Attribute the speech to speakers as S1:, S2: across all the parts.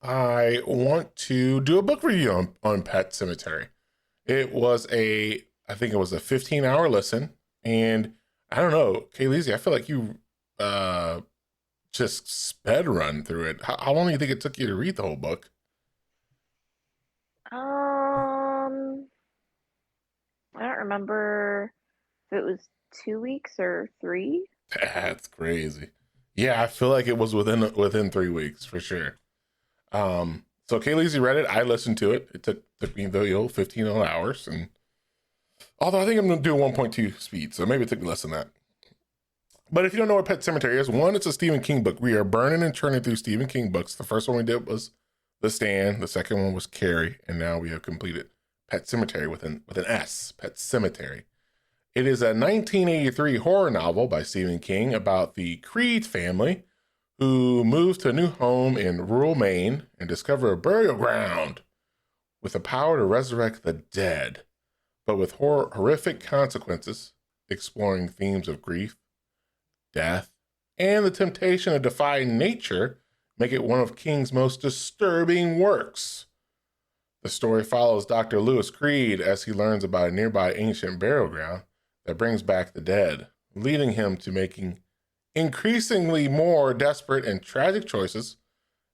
S1: I want to do a book review on Pet Cemetery. I think it was a 15-hour listen. And I don't know, Kayleezy, I feel like you uh, just sped run through it. How long do you think it took you to read the whole book?
S2: Um, I don't remember if it was 2 weeks or three.
S1: That's crazy. Yeah, I feel like it was within 3 weeks for sure. So Kayleezy read it. I listened to it. It took me the old 15 hours, and although I think I'm gonna do 1.2 speed, so maybe it took me less than that. But if you don't know what Pet Cemetery is, one, it's a Stephen King book. We are burning and churning through Stephen King books. The first one we did was The Stand. The second one was Carrie, and now we have completed Pet Cemetery with an S. Pet Cemetery. It is a 1983 horror novel by Stephen King about the Creed family who move to a new home in rural Maine and discover a burial ground with the power to resurrect the dead, but with horrific consequences, exploring themes of grief, death, and the temptation to defy nature make it one of King's most disturbing works. The story follows Dr. Lewis Creed as he learns about a nearby ancient burial ground that brings back the dead, leading him to making increasingly more desperate and tragic choices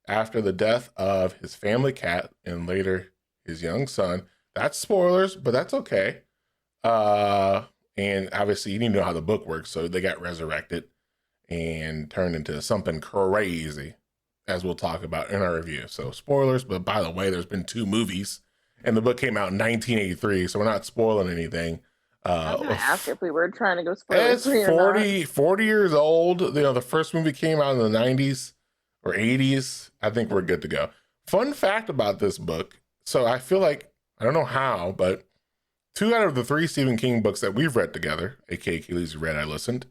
S1: after the death of his family cat and later his young son. That's spoilers, but that's okay. Uh, and obviously, you need to know how the book works, so they got resurrected and turned into something crazy, as we'll talk about in our review. So, spoilers, but by the way, there's been two movies, and the book came out in 1983, so we're not spoiling anything.
S2: I was gonna ask
S1: Uh,
S2: if we were trying to go spoiler
S1: it's
S2: free or not.
S1: 40 years old. The first movie came out in the 90s or 80s. I think we're good to go. Fun fact about this book. So I feel like, I don't know how, but two out of the three Stephen King books that we've read together, aka Keely's read, I listened,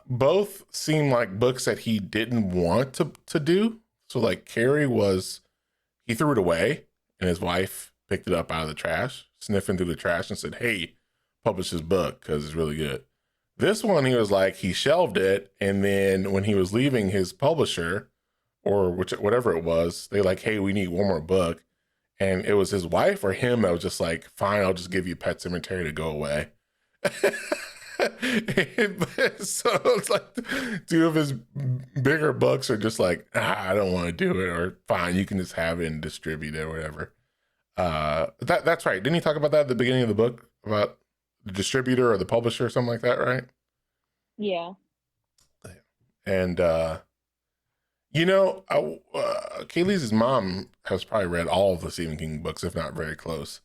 S1: both seem like books that he didn't want to do. So like Carrie was, he threw it away and his wife picked it up out of the trash, sniffing through the trash and said, "Hey, publish this book because it's really good." This one, he was like, he shelved it. And then when he was leaving his publisher or whatever it was, they like, "Hey, we need one more book." And it was his wife or him that was just like, "Fine, I'll just give you Pet Cemetery to go away." So it's like two of his bigger books are just like, I don't want to do it, or fine, you can just have it and distribute it or whatever. That's right. Didn't he talk about that at the beginning of the book about the distributor or the publisher or something like that, right?
S2: Yeah.
S1: And Kaylee's mom has probably read all of the Stephen King books, if not very close.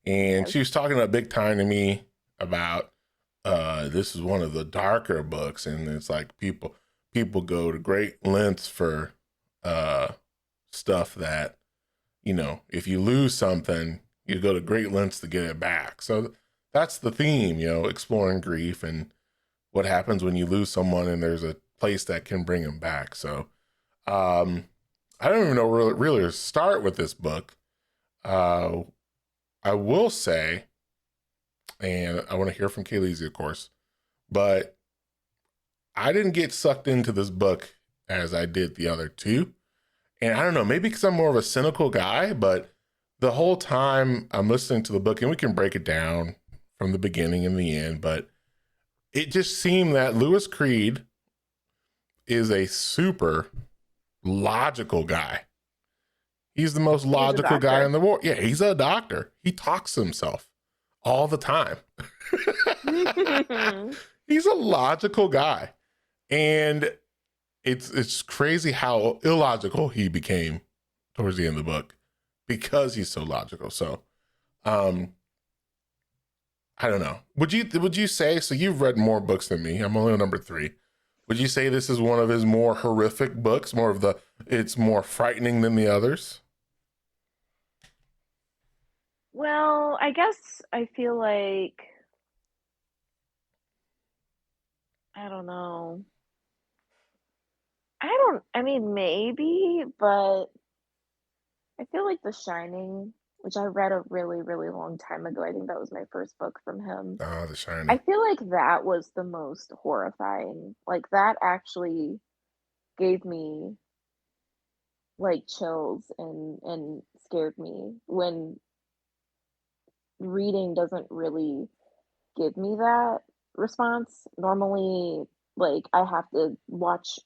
S1: And
S2: Yes.
S1: she was talking a big time to me about this is one of the darker books, and it's like people go to great lengths for uh stuff that, if you lose something, you go to great lengths to get it back. So that's the theme, exploring grief and what happens when you lose someone, and there's a place that can bring them back. So um, I don't even know really to start with this book. Uh, I will say, and I want to hear from Kaylee, of course, but I didn't get sucked into this book as I did the other two. And I don't know, maybe because I'm more of a cynical guy, but the whole time I'm listening to the book, and we can break it down from the beginning and the end, but it just seemed that Lewis Creed is a super logical guy. He's the most
S2: He's a
S1: logical guy in
S2: doctor.
S1: the world. Yeah, he's a doctor. He talks to himself all the time. He's a logical guy. And it's crazy how illogical he became towards the end of the book because he's so logical. So, um, I don't know. Would you say, so you've read more books than me? I'm only on number three. Would you say this is one of his more horrific books? It's more frightening than the others?
S2: Well, I guess I feel like I don't know. I mean maybe, but I feel like The Shining, which I read a really, really long time ago. I think that was my first book from him.
S1: Ah, The
S2: I
S1: Shining.
S2: feel like that was the most horrifying. Like that actually gave me like chills and scared me when reading doesn't really give me that response. Normally, like I have to watch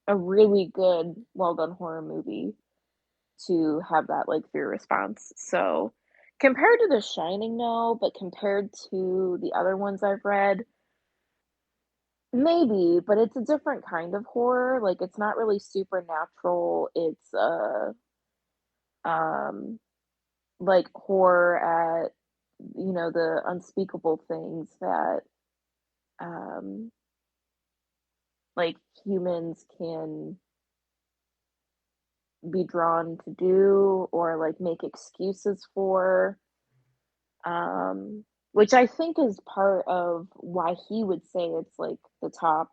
S2: a really good, well done horror movie to have that like fear response. So compared to The Shining, no, but compared to the other ones I've read, maybe, but it's a different kind of horror. Like it's not really supernatural. It's um like horror at the unspeakable things that um like humans can be drawn to do or like make excuses for, which I think is part of why he would say it's like the top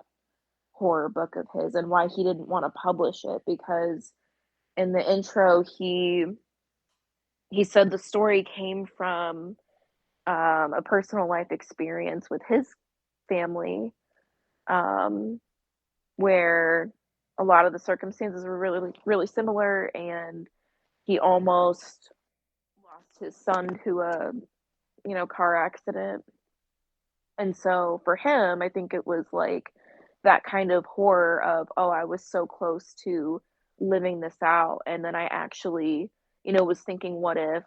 S2: horror book of his and why he didn't want to publish it because in the intro he said the story came from a personal life experience with his family, um, where a lot of the circumstances were really really similar and he almost lost his son to a car accident. And so for him, I think it was like that kind of horror of, oh, I was so close to living this out. And then I actually, was thinking, what if?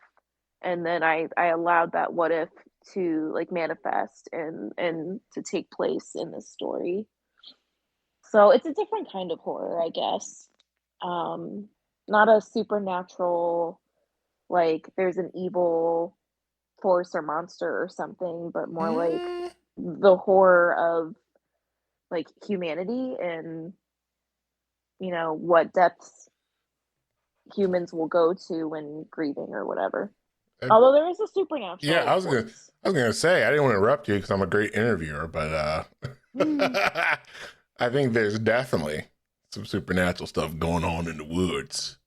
S2: And then I allowed that what if to like manifest and to take place in this story. So it's a different kind of horror, I guess. Um, Not a supernatural, like there's an evil force or monster or something, but more like
S1: Mm,
S2: the horror of like humanity and what depths humans will go to when grieving or whatever.
S1: uh,
S2: Although there is a
S1: yeah,
S2: supernatural, of course.
S1: I was gonna say I didn't want to interrupt you because I'm a great interviewer, but
S2: Mm.
S1: I think there's definitely some supernatural stuff going on in the woods.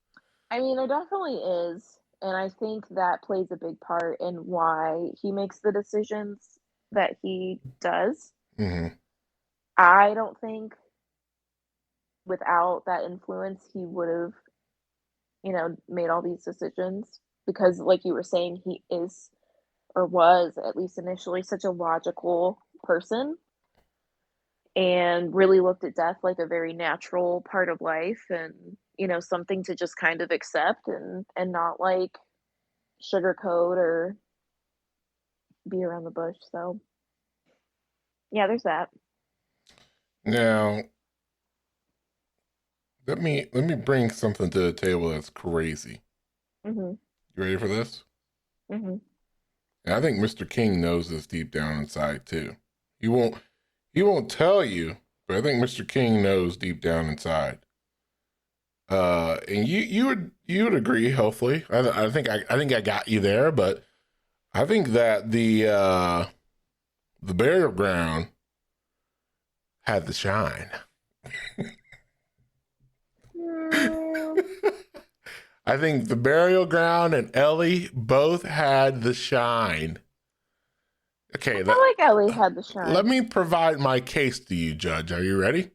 S2: I mean, there definitely is, and I think that plays a big part in why he makes the decisions that he does.
S1: Hmm.
S2: I don't think without that influence he would have, made all these decisions because like you were saying, he is or was at least initially such a logical person and really looked at death like a very natural part of life and something to just kind of accept and not like sugarcoat or be around the bush. So yeah, there's that.
S1: Now, let me bring something to the table that's crazy.
S2: Mhm.
S1: You ready for this?
S2: Mhm.
S1: And I think Mr. King knows this deep down inside too. He won't he won't tell you, but I think Mr. King knows deep down inside. And you would agree, hopefully. I think I got you there, but I think that the burial ground had the shine.
S2: Mm,
S1: I think the burial ground and Ellie both had the shine.
S2: I
S1: Okay,
S2: feel like Ellie had the
S1: let
S2: shine.
S1: me provide my case to you, Judge. Are you ready?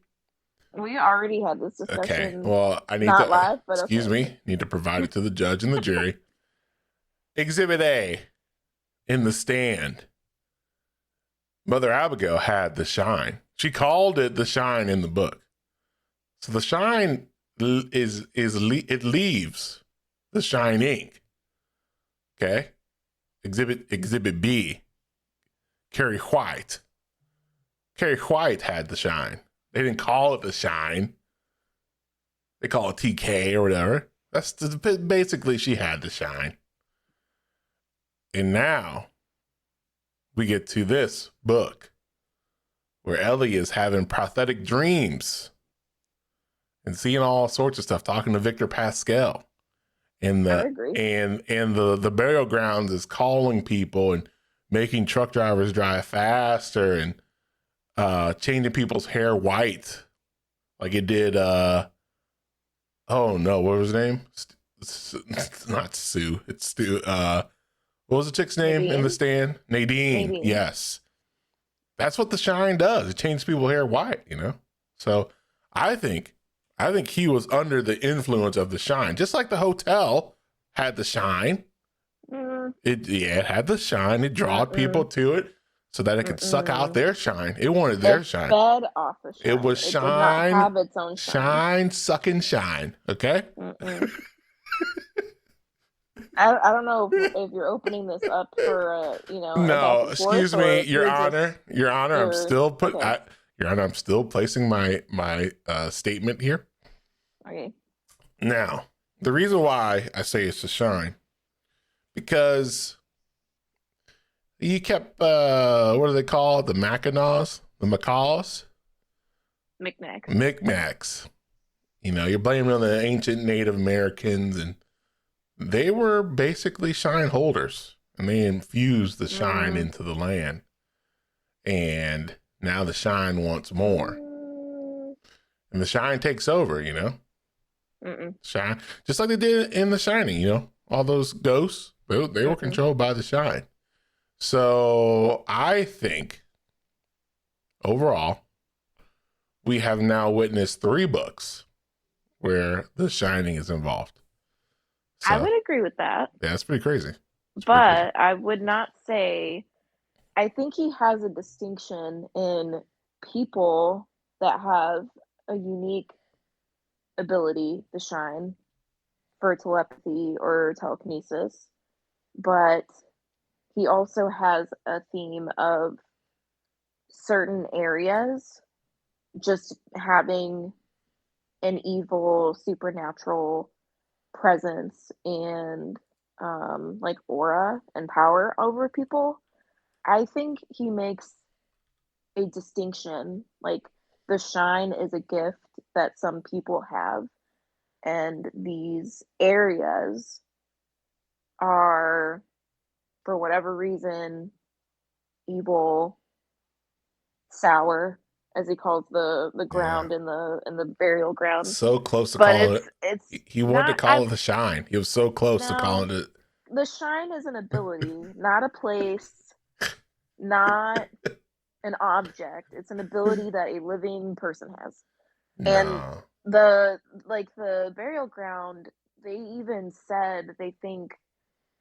S2: We already had this
S1: Okay.
S2: discussion,
S1: Well, I need
S2: not
S1: to,
S2: live, but
S1: excuse
S2: okay.
S1: me, need to provide it to the judge and the jury. Exhibit A in the stand. Mother Abigail had the shine. She called it the shine in the book. So the shine it leaves the shine ink. Okay. Exhibit B. Carrie White. Carrie White had the shine. They didn't call it the shine. They call it TK or whatever. That's basically she had the shine. And now we get to this book where Ellie is having prophetic dreams and seeing all sorts of stuff, talking to Victor Pascal. And
S2: I would
S1: the
S2: agree.
S1: and the burial grounds is calling people and making truck drivers drive faster and changing people's hair white like it did oh no, what was his name? It's not Sue. It's Stu. What was the chick's name in the
S2: Nadine.
S1: stand? Nadine.
S2: Nadine.
S1: Yes. That's what the shine does. It changes people's hair white, you know? So I think, I think he was under the influence of the shine, just like the hotel had the shine.
S2: Mm,
S1: It had the shine. It drawed people
S2: mm-mm,
S1: to it so that it could suck out
S2: mm-mm.
S1: their shine. It wanted their
S2: It
S1: shine.
S2: fed off the
S1: It
S2: shine.
S1: was
S2: It did not
S1: shine,
S2: have its own shine.
S1: shine, sucking shine. Okay.
S2: Mm-mm. I don't know if you're opening this up for a back
S1: No,
S2: and forth,
S1: excuse
S2: or
S1: me,
S2: if
S1: Your
S2: you're just
S1: Honor. Your Honor,
S2: you're okay.
S1: Your Honor, I'm still placing my statement here.
S2: Okay.
S1: Now, the reason why I say it's a shine because he kept what do they call it? The Mackinaws, the Macaws,
S2: Micmacs.
S1: Micmacs. You know, you're blaming on the ancient Native Americans, and they were basically shine holders, and they infused the shine
S2: Mm,
S1: into the land. And now the shine wants more,
S2: mm,
S1: and the shine takes over. You know,
S2: mm-mm,
S1: shine just like they did in The Shining. You know, all those ghosts they were
S2: mm-mm.
S1: controlled by the shine. So I think overall, we have now witnessed 3 books where The Shining is involved.
S2: I
S1: So
S2: would agree with that,
S1: yeah, that's pretty crazy. It's pretty crazy.
S2: but I would not say. I think he has a distinction in people that have a unique ability to shine for telepathy or telekinesis, but he also has a theme of certain areas just having an evil supernatural presence and like aura and power over people. I think he makes a distinction. Like the shine is a gift that some people have, and these areas are, for whatever reason, evil, sour, as he calls the
S1: Yeah.
S2: ground in the burial ground.
S1: So close to
S2: But
S1: calling
S2: it's
S1: it.
S2: it's
S1: He wanted to
S2: not.
S1: call it The Shine. He was so close to
S2: No,
S1: calling it.
S2: the shine is an ability, not a place, not an object. It's an ability that a living person has. And
S1: No.
S2: the burial ground, they even said they think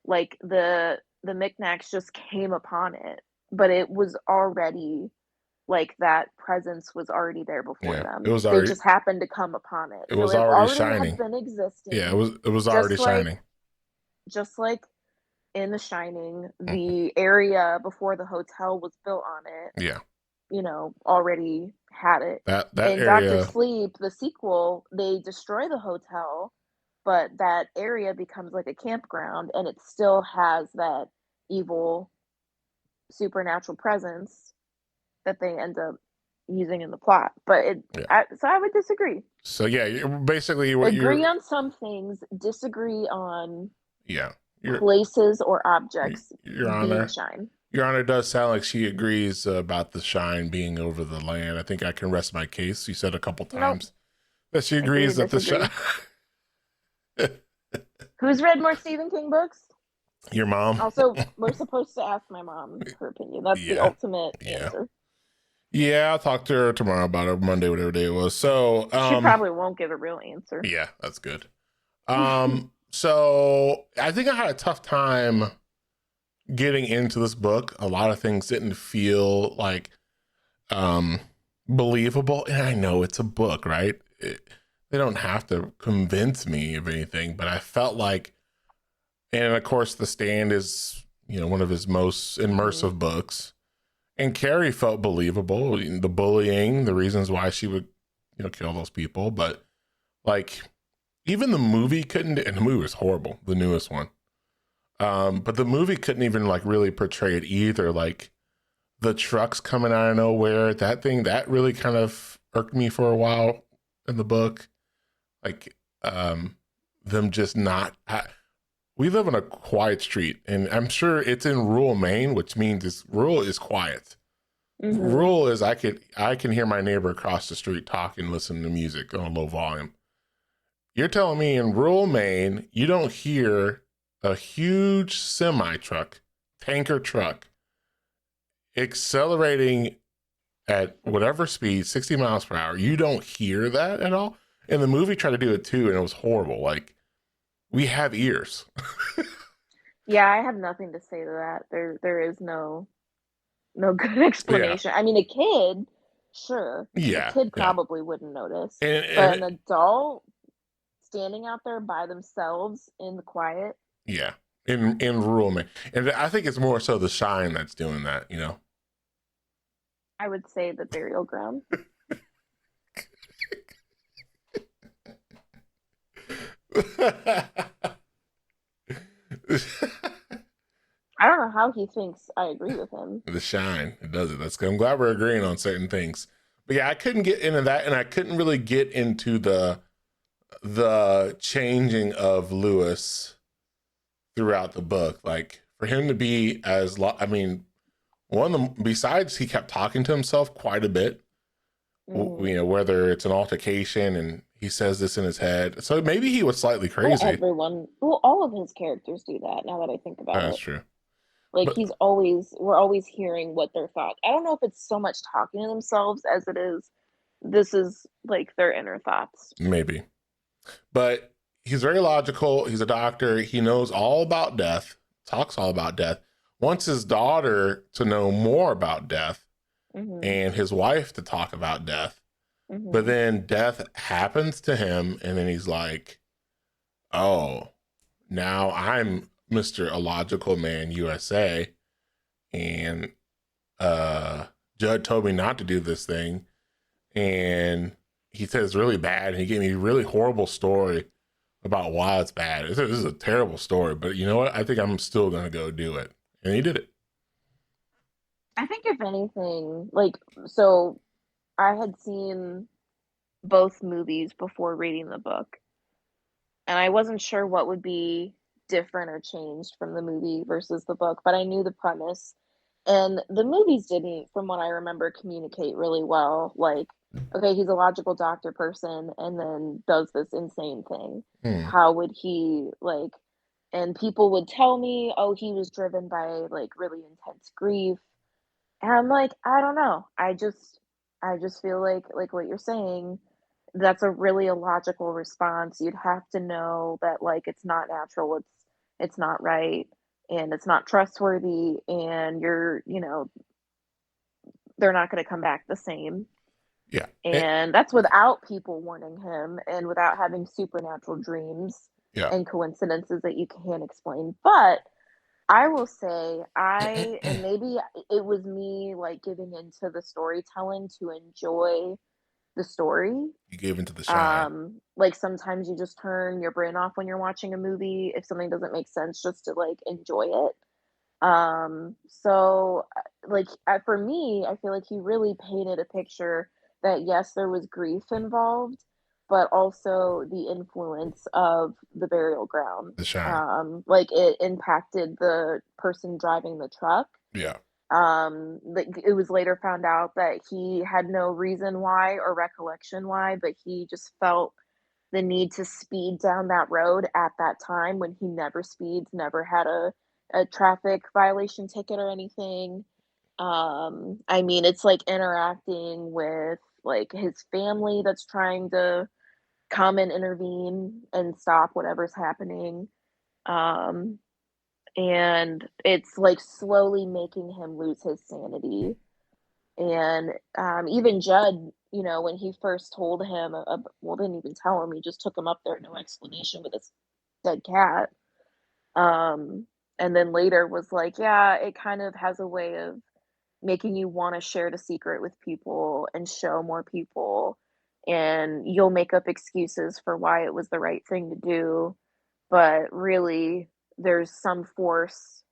S2: like the Micmacs just came upon it, but it was already like that presence was already there before
S1: Yeah.
S2: them. They just happened to come upon it.
S1: It
S2: So
S1: was
S2: it
S1: already
S2: already had
S1: shining.
S2: been
S1: Yeah,
S2: existing,
S1: it was already
S2: just like
S1: shining.
S2: just like in The Shining,
S1: Mhm.
S2: the area before the hotel was built on it,
S1: Yeah.
S2: already had it.
S1: That
S2: In Doctor
S1: area.
S2: Sleep, the sequel, they destroy the hotel, but that area becomes like a campground and it still has that evil supernatural presence that they end up using in the plot. But
S1: Yeah.
S2: so I would disagree.
S1: So yeah, basically what
S2: Agree
S1: you're.
S2: on some things, disagree on
S1: Yeah.
S2: places or objects
S1: Your
S2: being
S1: Honor.
S2: shine.
S1: Your Honor does sound like she agrees about the shine being over the land. I think I can rest my case. She said a couple
S2: Nope.
S1: times that she
S2: Agree to
S1: agrees that the shine.
S2: disagree. Who's read more Stephen King books?
S1: Your mom.
S2: Also, we're supposed to ask my mom her opinion. That's the
S1: Yeah.
S2: ultimate
S1: Yeah.
S2: answer.
S1: Yeah, I'll talk to her tomorrow about it, Monday, whatever day it was. So,
S2: She probably won't give a real answer.
S1: yeah, that's good. So I think I had a tough time getting into this book. A lot of things didn't feel like um believable. And I know it's a book, right? They don't have to convince me of anything, but I felt like, and of course, The Stand is, one of his most
S2: Mhm.
S1: immersive books. And Carrie felt believable. The bullying, the reasons why she would, kill those people. But like, even the movie couldn't, and the movie was horrible, the newest one. But the movie couldn't even like really portray it either. Like the trucks coming out of nowhere, that really kind of irked me for a while in the book. Like, them just not. We live on a quiet street, and I'm sure it's in rural Maine, which means rural is quiet.
S2: Mhm.
S1: Rule is I can hear my neighbor across the street talking, listening to music on a low volume. You're telling me in rural Maine you don't hear a huge semi truck, tanker truck, accelerating at whatever speed, 60 miles per hour. You don't hear that at all. And the movie tried to do it too, and it was horrible. Like, we have ears.
S2: Yeah, I have nothing to say to that. There is no good
S1: Yeah,
S2: explanation. I mean, a kid, sure, a
S1: yeah,
S2: kid
S1: yeah,
S2: probably wouldn't notice,
S1: and
S2: but an adult standing out there by themselves in the quiet,
S1: yeah, in rural man, and I think it's more so the shine that's doing that. You know.
S2: I would say the burial ground. I don't know how he thinks I agree with him.
S1: The shine, it does it. That's good. I'm glad we're agreeing on certain things. But yeah, I couldn't get into that, and I couldn't really get into the changing of Lewis throughout the book. Like, for him to be I mean, one of them, besides he kept talking to himself quite a bit,
S2: Hmm.
S1: you know, whether it's an altercation and he says this in his head. So maybe he was slightly
S2: Well,
S1: crazy.
S2: all of his characters do that now that I think about
S1: That's
S2: it.
S1: true.
S2: Like
S1: But
S2: we're always hearing what their thoughts. I don't know if it's so much talking to themselves as it is this is like their inner thoughts.
S1: maybe. But he's very logical. He's a doctor. He knows all about death, talks all about death, wants his daughter to know more about death
S2: Hmm.
S1: and his wife to talk about death. But
S2: Hmm.
S1: then death happens to him, and then he's like, oh, now I'm Mr. Illogical Man USA, and Judd told me not to do this thing, and he said it's really bad, and he gave me a really horrible story about why it's bad. This is a terrible story, but you know what? I think I'm still gonna go do it, and he did it.
S2: I think if anything, like so I had seen both movies before reading the book, and I wasn't sure what would be different or changed from the movie versus the book, but I knew the premise. And the movies didn't, from what I remember, communicate really well. Like, okay, he's a logical doctor person and then does this insane thing.
S1: Hmm.
S2: How would he, like, and people would tell me, oh, he was driven by like really intense grief. And I'm like, I don't know. I just feel like what you're saying, that's a really illogical response. You'd have to know that like it's not natural, it's not right, and it's not trustworthy, and they're not going to come back the same.
S1: Yeah.
S2: And that's without people warning him and without having supernatural dreams
S1: Yeah.
S2: and coincidences that you can't explain. But I will say and maybe it was me like giving into the storytelling to enjoy the story.
S1: You gave into the shine.
S2: Like sometimes you just turn your brain off when you're watching a movie if something doesn't make sense just to like enjoy it. For me, I feel like he really painted a picture that yes, there was grief involved, but also the influence of the burial ground.
S1: The shine.
S2: Like it impacted the person driving the truck.
S1: Yeah.
S2: Like it was later found out that he had no reason why or recollection why, but he just felt the need to speed down that road at that time when he never speeds, never had a traffic violation ticket or anything. I mean, it's like interacting with like his family that's trying to come and intervene and stop whatever's happening. Um, and it's like slowly making him lose his sanity. And even Judd, when he first told him, well, didn't even tell him, he just took him up there, no explanation, with his dead cat. Um, and then later was like, yeah, it kind of has a way of making you want to share the secret with people and show more people. And you'll make up excuses for why it was the right thing to do. But really, there's some force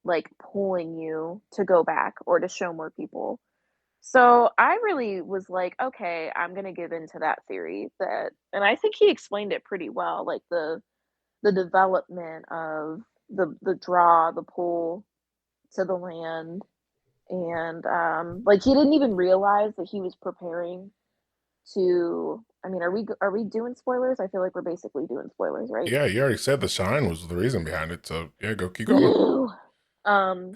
S2: like pulling you to go back or to show more people. So I really was like, okay, I'm gonna give into that theory and I think he explained it pretty well, like the development of the draw, the pull to the land, and like he didn't even realize that he was preparing to. I mean, are we doing spoilers? I feel like we're basically doing spoilers, right?
S1: Yeah, you already said the shine was the reason behind it. So yeah, go keep going.
S2: No, um,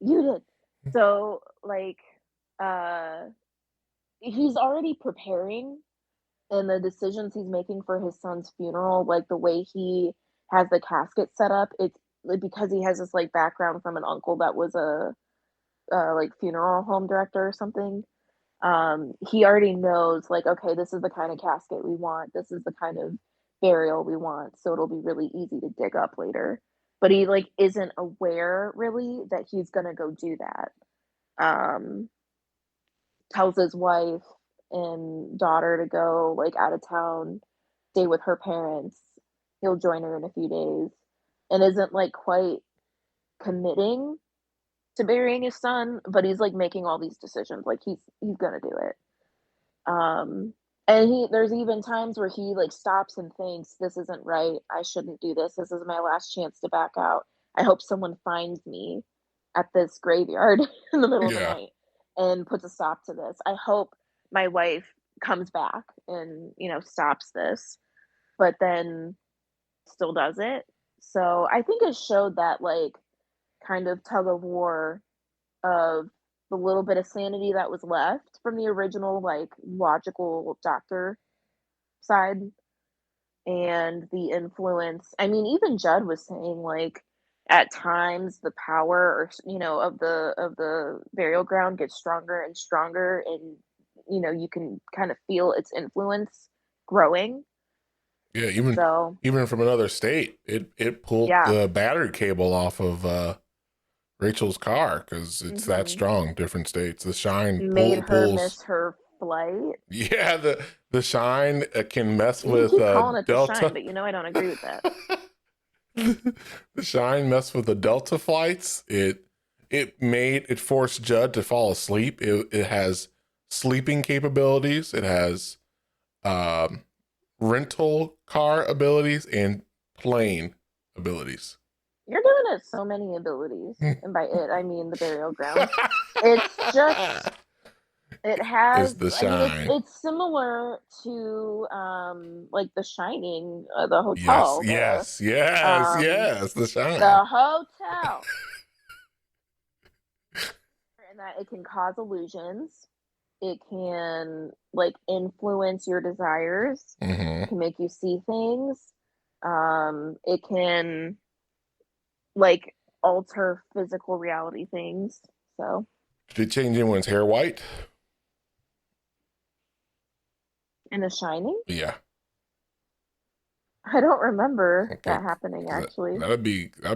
S2: you did. So like, uh, he's already preparing and the decisions he's making for his son's funeral, like the way he has the casket set up, it's like, because he has this like background from an uncle that was a like funeral home director or something. He already knows like, okay, this is the kind of casket we want, this is the kind of burial we want, so it'll be really easy to dig up later. But he like isn't aware really that he's gonna go do that. um Tells his wife and daughter to go like out of town, stay with her parents. He'll join her in a few days, and isn't like quite committing to burying his son, but he's like making all these decisions. Like he's gonna do it. Um, and there's even times where he like stops and thinks, "This isn't right. I shouldn't do this. This is my last chance to back out. I hope someone finds me at this graveyard in the middle of the
S1: Yeah.
S2: night and puts a stop to this. I hope my wife comes back and stops this." But then still does it. So I think it showed that like kind of tug of war of the little bit of sanity that was left from the original like logical doctor side, and the influence. I mean, even Judd was saying like at times the power or of the burial ground gets stronger and stronger, and you can kind of feel its influence growing.
S1: Yeah,
S2: So
S1: even from another state, it pulled
S2: yeah.
S1: the battery cable off of Rachel's car because it's that
S2: Hmm.
S1: strong. Different states, the shine
S2: Made her
S1: pulls.
S2: miss her flight.
S1: Yeah, the shine can mess
S2: You can
S1: with
S2: keep calling it the shine,
S1: Delta.
S2: but I don't agree with that.
S1: The shine messed with the Delta flights. It forced Judd to fall asleep. It has sleeping capabilities. It has um, rental car abilities and plane abilities.
S2: You're giving it so many abilities, and by it I mean the burial ground. It's just it
S1: Is
S2: has.
S1: the
S2: I mean, it's
S1: shine.
S2: it's similar to like The Shining, the
S1: Yes,
S2: hotel,
S1: yes, yes, yes, the shine.
S2: the hotel, and that it can cause illusions. It can like influence your desires.
S1: Hmm.
S2: It can make you see things. It can like alter physical reality things. So
S1: Did it change anyone's hair white?
S2: in The Shining,
S1: Yeah.
S2: I don't remember
S1: Okay.
S2: that happening
S1: Because
S2: actually.
S1: that'd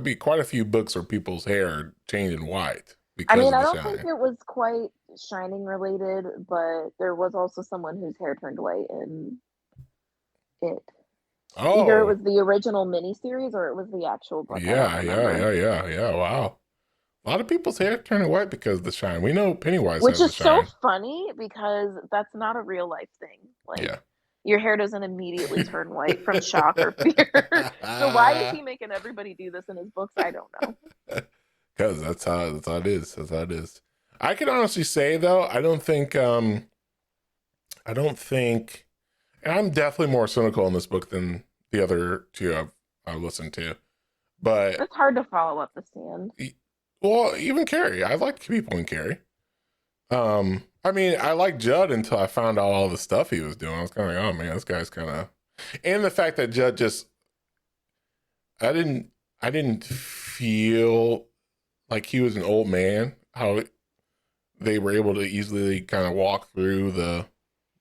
S1: be quite a few books where people's hair are changing white
S2: I
S1: because
S2: mean,
S1: of
S2: I
S1: the
S2: don't think
S1: shine.
S2: it was quite Shining related, but there was also someone whose hair turned white in it. Either it
S1: Oh,
S2: was the original miniseries or it was the actual book. I don't
S1: yeah, yeah,
S2: remember.
S1: yeah, yeah, yeah. Wow. A lot of people's hair turning white because of the shine. We know Pennywise
S2: Which
S1: has the
S2: is so
S1: shine.
S2: funny because that's not a real life thing. Like,
S1: Yeah.
S2: your hair doesn't immediately turn white from shock or fear. So why is he making everybody do this in his books? I don't know.
S1: Because that's how it is. That's how it is. I can honestly say though, I don't think and I'm definitely more cynical in this book than the other two I've listened to. But
S2: It's hard to follow up The Stand.
S1: well, even Carrie, I like people in Carrie. I mean, I liked Judd until I found out all the stuff he was doing. I was kind of like, oh man, this guy's kind of, and the fact that Judd just, I didn't, I didn't feel like he was an old man. How they were able to easily kind of walk through the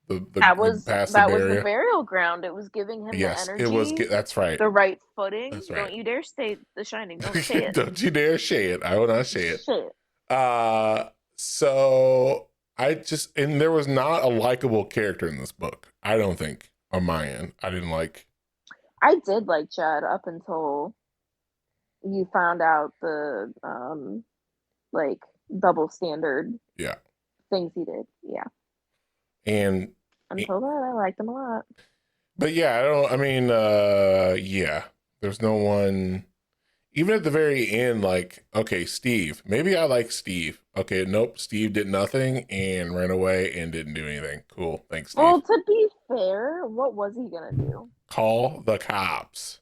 S1: past the
S2: That was the
S1: barrier.
S2: burial ground. It was giving him the
S1: Yes, it was.
S2: energy,
S1: That's right.
S2: the right footing.
S1: That's right.
S2: Don't you dare say The Shining. Don't say it.
S1: Don't you dare say it. I will not say it.
S2: Shit.
S1: So I just and there was not a likable character in this book. I don't think on my end. I didn't like.
S2: I did like Judd up until you found out the like double standard
S1: Yeah,
S2: things he did. Yeah.
S1: and
S2: Until that, I liked him a lot.
S1: but yeah, I don't. I mean, yeah. There's no one. Even at the very end, like, okay, Steve. Maybe I like Steve. Okay, nope. Steve did nothing and ran away and didn't do anything. Cool. Thanks,
S2: Well,
S1: Steve.
S2: to be fair, what was he gonna do?
S1: Call the cops.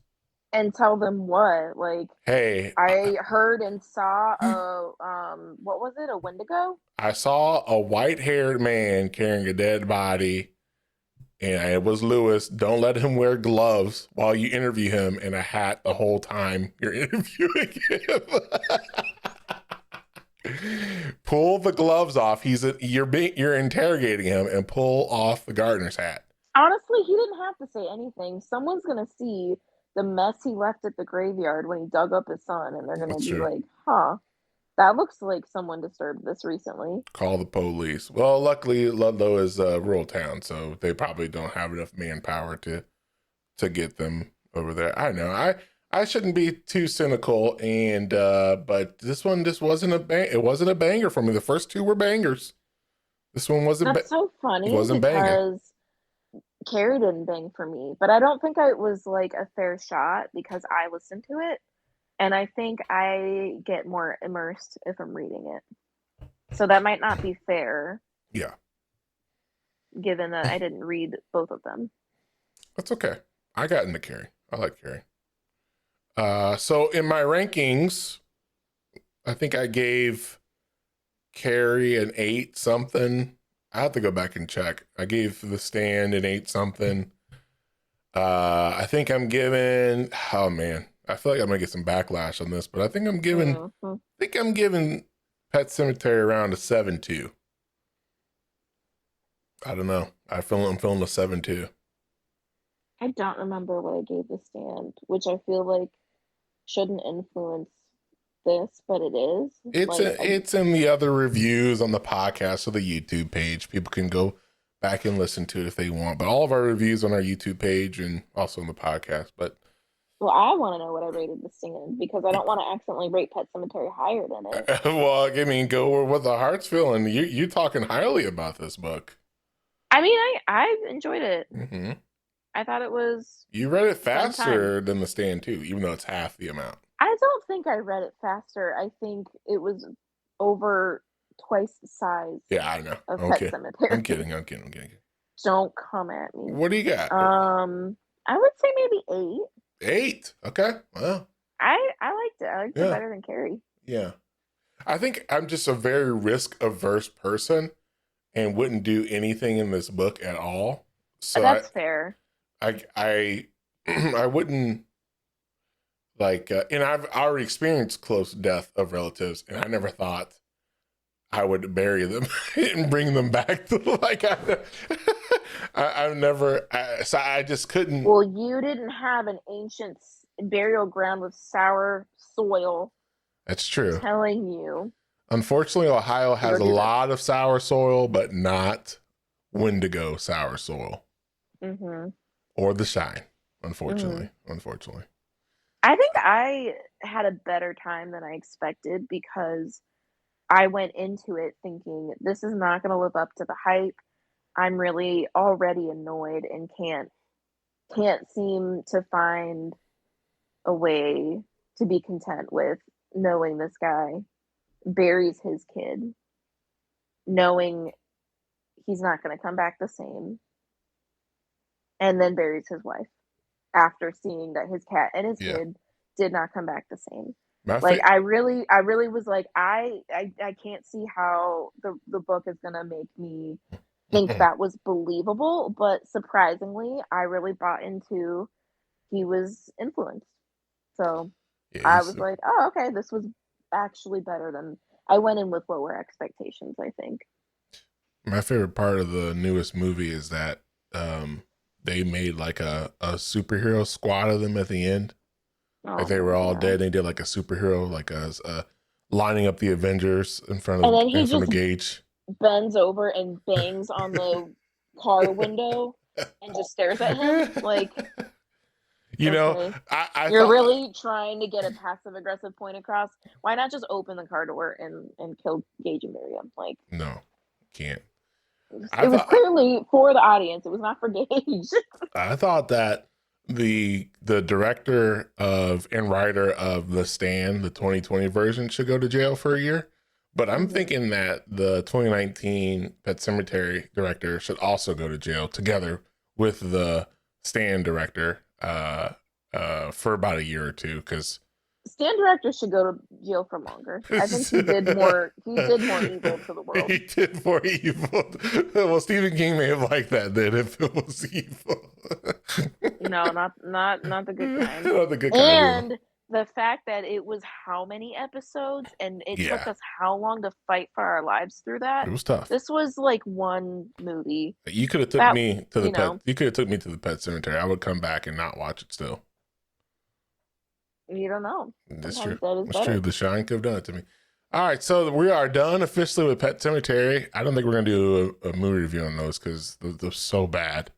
S2: And tell them what? Like,
S1: Hey,
S2: I heard and saw a what was it? A Wendigo?
S1: I saw a white haired man carrying a dead body and it was Lewis. Don't let him wear gloves while you interview him and a hat the whole time you're interviewing him. Pull the gloves off. You're interrogating him, and pull off the gardener's hat.
S2: Honestly, he didn't have to say anything. Someone's gonna see the mess he left at the graveyard when he dug up his son, and they're gonna
S1: That's
S2: be
S1: true.
S2: like, "Huh, that looks like someone disturbed this recently."
S1: Call the police. Well, luckily Ludlow is a rural town, so they probably don't have enough manpower to get them over there. I know. I shouldn't be too cynical, and but this one just wasn't a bang. It wasn't a banger for me. The first two were bangers. This one
S2: That's so funny
S1: wasn't banging.
S2: because Carrie didn't bang for me, but I don't think it was like a fair shot because I listened to it, and I think I get more immersed if I'm reading it. So that might not be fair,
S1: Yeah,
S2: given that I didn't read both of them.
S1: that's okay. I got into Carrie. I like Carrie. So in my rankings, I think I gave Carrie an 8 something. I have to go back and check. I gave The Stand an 8 something. I think I'm giving. Oh man, I feel like I'm gonna get some backlash on this, but I think I'm giving.
S2: Mm-hmm.
S1: I think I'm giving Pet Cemetery around a 7.2. I don't know. I'm feeling a 7.2.
S2: I don't remember what I gave The Stand, which I feel like shouldn't influence this, but it is.
S1: It's in the other reviews on the podcast or the YouTube page. People can go back and listen to it if they want. But all of our reviews on our YouTube page and also on the podcast. But
S2: well, I want to know what I rated The Stand because I don't want to accidentally rate Pet Sematary higher than it.
S1: well, I mean, go where what the heart's feeling. You talking highly about this book.
S2: I mean, I enjoyed it.
S1: Mm-hmm.
S2: I thought it was
S1: You read it
S2: a fun time.
S1: faster than The Stand too, even though it's half the amount.
S2: I don't think I read it faster. I think it was over twice the size
S1: Yeah, I know.
S2: of Pet
S1: Okay,
S2: Sematary.
S1: I'm kidding. I'm kidding. I'm kidding.
S2: Don't come at me.
S1: What do you got?
S2: I would say maybe 8.
S1: 8. Okay. Well,
S2: I liked it. I liked it
S1: yeah,
S2: better than Carrie.
S1: yeah. I think I'm just a very risk averse person and wouldn't do anything in this book at all. So
S2: That's fair.
S1: I I wouldn't like, and I've already experienced close death of relatives, and I never thought I would bury them and bring them back to like I've never. So I just couldn't.
S2: Well, you didn't have an ancient burial ground with sour soil
S1: That's true.
S2: telling you
S1: Unfortunately, Ohio
S2: to go
S1: has a
S2: do this.
S1: lot of sour soil, but not Wendigo sour soil
S2: Mm-hmm.
S1: or the Shine.
S2: Mm-hmm.
S1: Unfortunately.
S2: I think I had a better time than I expected because I went into it thinking this is not going to live up to the hype. I'm really already annoyed and can't seem to find a way to be content with knowing this guy buries his kid, knowing he's not going to come back the same, and then buries his wife after seeing that his cat and his
S1: Yeah.
S2: kid did not come back the same.
S1: My
S2: Like
S1: fa-
S2: I really was like I can't see how the book is gonna make me think that was believable, but surprisingly, I really bought into he was influenced. So
S1: yeah,
S2: I was like, oh, okay, this was actually better than I went in with lower expectations, I think.
S1: my favorite part of the newest movie is that they made like a superhero squad of them at the end. Like
S2: Oh
S1: they
S2: my
S1: were all
S2: god.
S1: dead. They did like a superhero, like a lining up the Avengers
S2: And then he
S1: in front
S2: just
S1: of Gage.
S2: bends over and bangs on the car window and just stares at him like,
S1: you know,
S2: okay,
S1: I
S2: you're
S1: thought,
S2: really trying to get a passive aggressive point across. Why not just open the car door and kill Gage and Miriam? Like
S1: no, can't.
S2: it
S1: I
S2: was
S1: thought
S2: clearly for the audience. It was not for Gage.
S1: I thought that the director of and writer of The Stand, the 2020 version, should go to jail for a year. But I'm
S2: Mm-hmm.
S1: thinking that the 2019 Pet Cemetery director should also go to jail together with the Stand director for about a year or two, because
S2: Stan director should go to jail for longer. I think he did more. He did more evil to the world.
S1: He did more evil. Well, Stephen King may have liked that then if it was evil.
S2: No, not the good kind.
S1: Not the good kind of evil.
S2: And the fact that it was how many episodes and it took
S1: Yeah,
S2: us how long to fight for our lives through
S1: it
S2: that.
S1: was tough.
S2: This was like one movie.
S1: You could have took
S2: That,
S1: me to the
S2: you
S1: pet.
S2: know,
S1: You could have took me to the Pet Cemetery. I would come back and not watch it still.
S2: you don't know.
S1: It's true.
S2: Sometimes that is
S1: It's true.
S2: better.
S1: The Shine could have done it to me. All right, so we are done officially with Pet Cemetery. I don't think we're gonna do a movie review on those because they're so bad.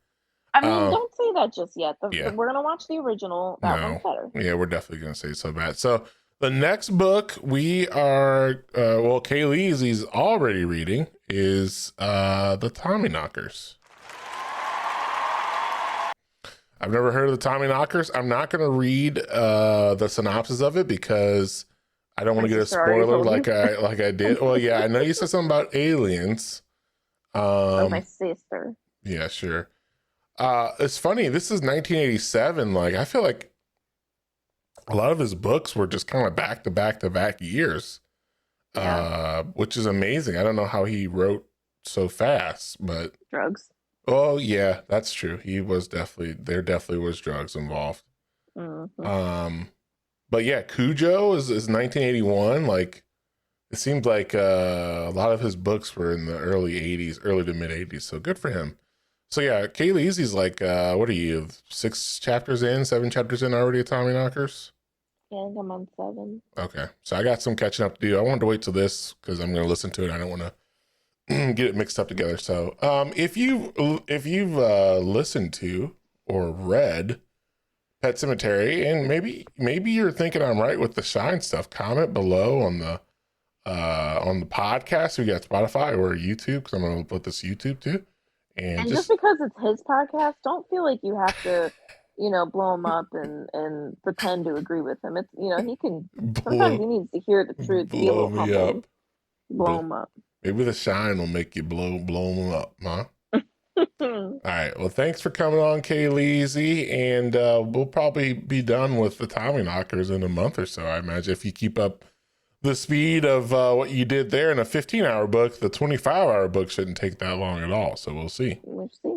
S2: I mean, don't say that just yet.
S1: Yeah,
S2: We're gonna watch the original. That one's
S1: no,
S2: better.
S1: yeah, we're definitely gonna say so bad. So the next book we are, well, Kaylee's he's already reading is the Tommyknockers. I've never heard of the Tommyknockers. I'm not gonna read the synopsis of it because I don't want to get a spoiler like I did. Well, yeah, I know you said something about aliens.
S2: Oh, my sister.
S1: Yeah, sure. It's funny. This is 1987. Like, I feel like a lot of his books were just kind of back to back to back years, which is amazing. I don't know how he wrote so fast, but
S2: Drugs.
S1: oh yeah, that's true. There definitely was drugs involved.
S2: Mm-hmm.
S1: But yeah, Cujo is 1981. Like, it seems like a lot of his books were in the early 80s, early to mid 80s. So good for him. So yeah, Kaylee's like, what are you, 7 chapters in already at Tommyknockers?
S2: Yeah, I think I'm on 7.
S1: Okay, so I got some catching up to do. I wanted to wait till this because I'm going to listen to it. I don't want to get it mixed up together. So if you've listened to or read Pet Sematary, and maybe you're thinking I'm right with the Shine stuff, comment below on the podcast. We got Spotify or YouTube because I'm going to put this YouTube too. And
S2: just because it's his podcast, don't feel like you have to, blow him up and pretend to agree with him. It's, he can, sometimes he needs to hear the truth, be a
S1: blow
S2: little
S1: me
S2: humble,
S1: up.
S2: blow him up.
S1: Maybe the Shine will make you blow them up, huh? All right. Well, thanks for coming on, Kaylee, and we'll probably be done with the Tommyknockers in a month or so. I imagine if you keep up the speed of what you did there in a 15-hour book, the 25-hour book shouldn't take that long at all. So we'll see.
S2: We'll see.